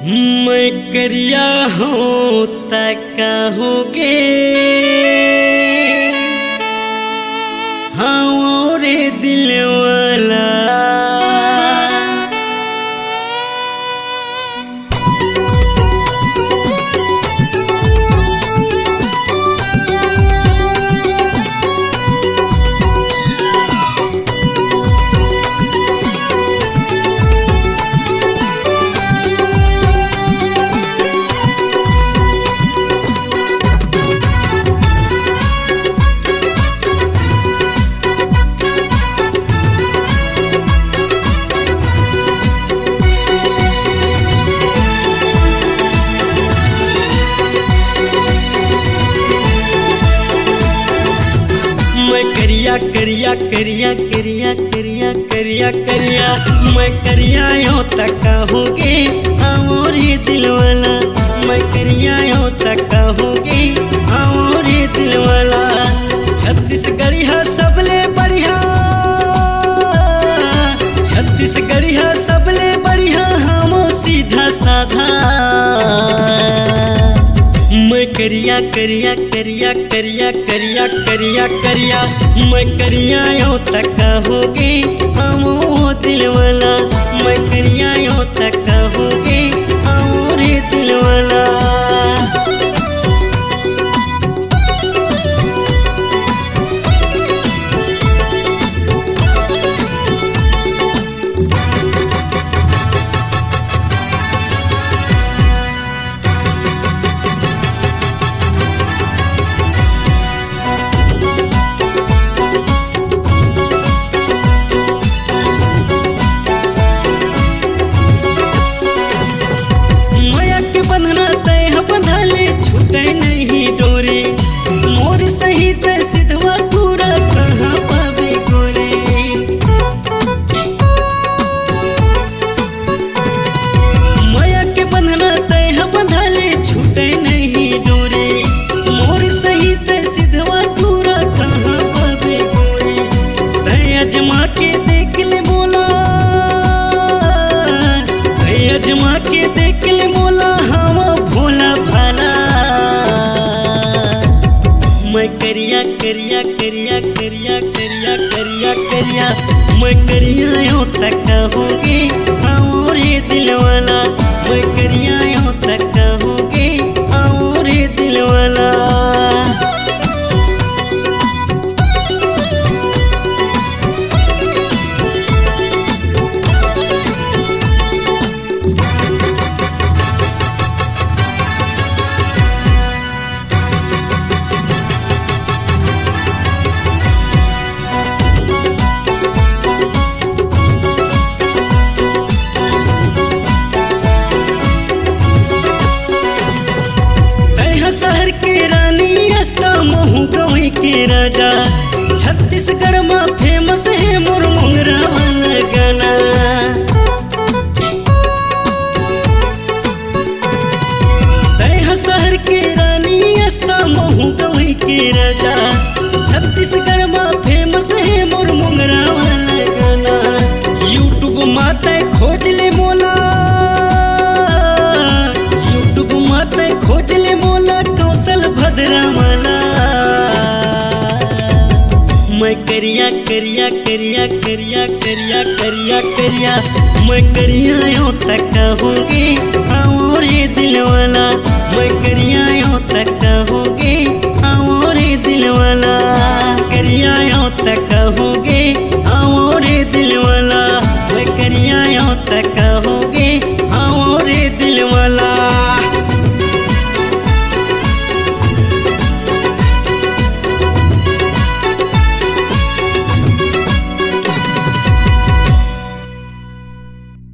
मैं करिया हूँ तका होगे हाँ रे दिल वाला करिया करिया करिया करिया करिया करिया मैं करिया यो तका होगे हाँ रे दिल वाला मैं करिया यो तका होगे हाँ रे दिल वाला छत्तीसगढ़ी है सबले बढ़िया छत्तीसगढ़ी है सबले बढ़िया हम सीधा साधा मैं करिया करिया करिया करिया करिया करिया करिया मैं करिया यो तका होगे हम दिल वाला मैं करिया यो तका होगे हम रे दिल वाला सिद्धवा पूरा कहाँ पावे गोरे माया के बंधना तय बंधाले छूटे नहीं डोरे मोर सहित सिद्धवा पूरा कहाँ पावे गोरे तय अजमा के देख ले मोला तय अजमा के देख ले मोला हम भोला भाला मैं करिया करिया करिया करिया करिया करिया करिया मैं करिया यो तका होगे हाँ रे दिल वाला मैं करिया यो तका होगे हाँ रे दिल वाला शहर के रानी अस्ता महू गवई के राजा छत्तीसगढ़ में फेमस है मोर मुंगरा वाला गाना तय शहर के रानी अस्ता महू गवई के राजा छत्तीसगढ़ में फेमस है मोर मुंगरा वाला गाना यूट्यूब माता खोज ले मोला यूट्यूब माता खोज ले मोला कौशल भद्रा वाला मैं करिया करिया करिया करिया करिया करिया करिया मैं करिया यो तका होगे